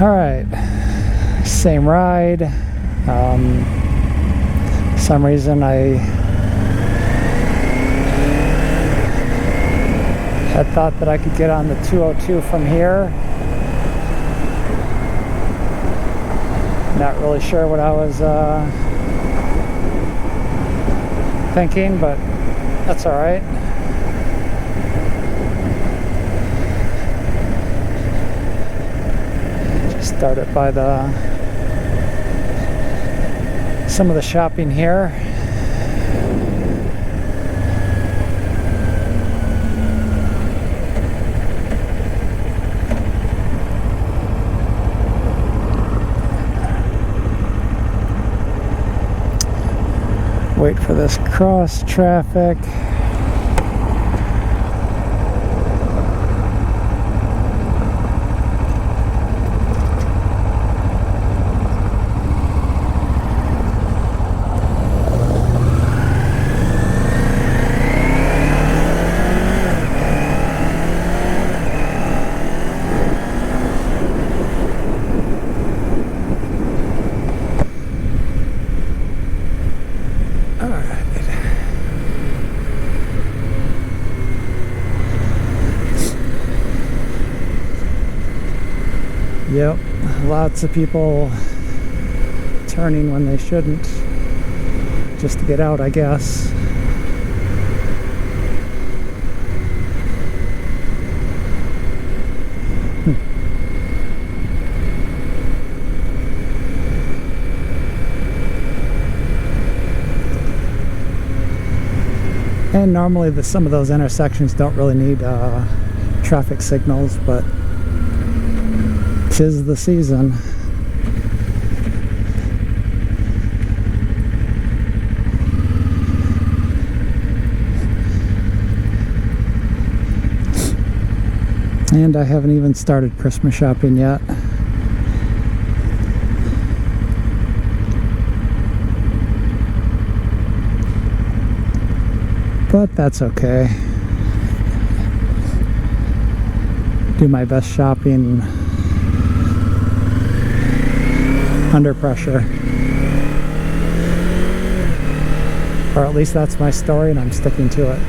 Alright, same ride. Some reason I had thought that I could get on the 202 from here. Not really sure what I was thinking, but that's alright. Just started by some of the shopping here. Wait for this cross traffic. Yep, lots of people turning when they shouldn't, just to get out, I guess. And normally some of those intersections don't really need traffic signals, but 'tis the season. And I haven't even started Christmas shopping yet. But that's okay. Do my best shopping under pressure. Or at least that's my story, and I'm sticking to it.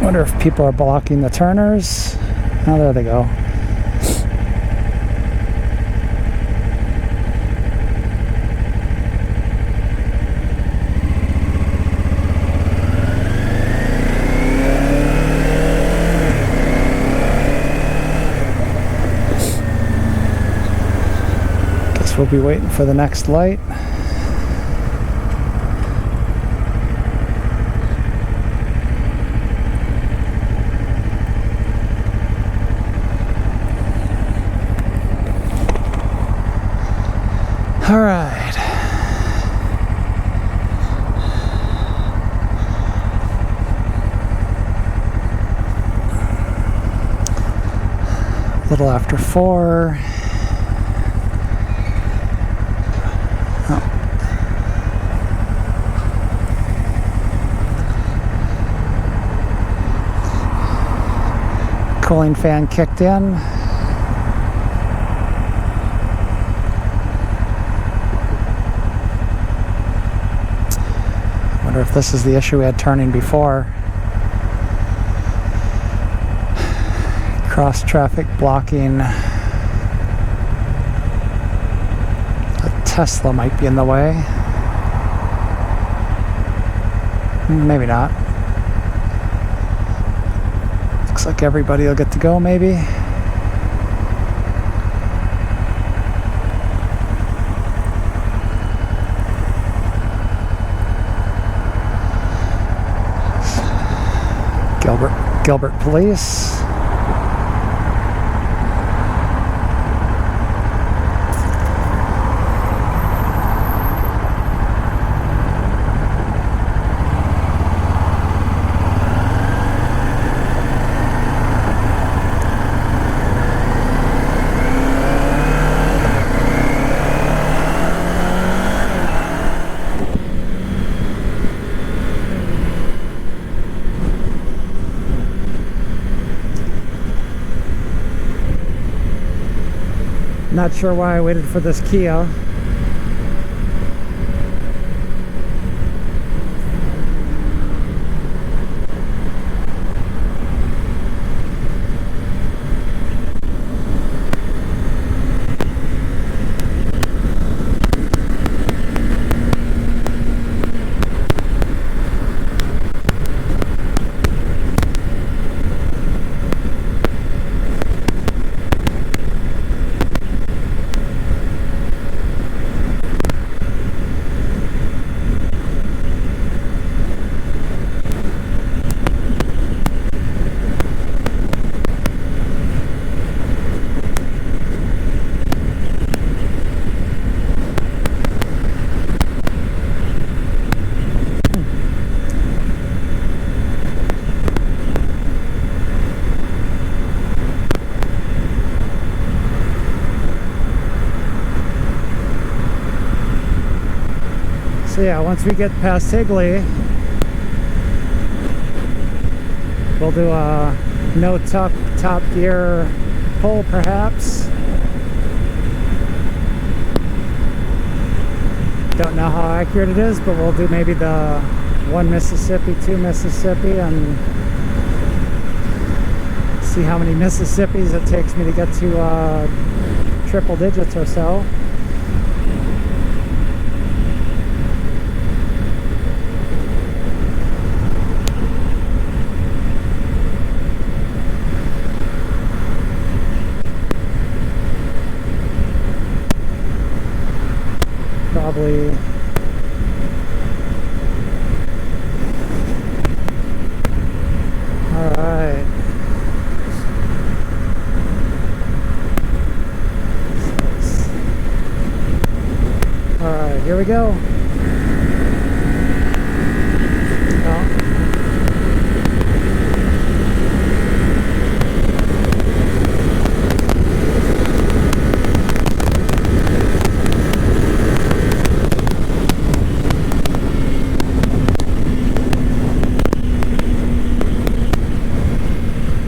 Wonder if people are blocking the turners. Oh, there they go. Guess we'll be waiting for the next light. All right. A little after 4. Oh. Cooling fan kicked in. Wonder if this is the issue we had turning before. Cross traffic blocking. A Tesla might be in the way. Maybe not. Looks like everybody will get to go, maybe. Gilbert Police. not sure why I waited for this Kia. So yeah, once we get past Higley, we'll do a no tuck top gear pull perhaps. Don't know how accurate it is, but we'll do maybe the 1 Mississippi, 2 Mississippi, and see how many Mississippis it takes me to get to triple digits or so. Probably all right. All right, here we go.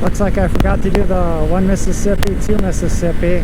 Looks like I forgot to do the 1 Mississippi, 2 Mississippi.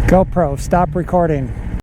GoPro, stop recording.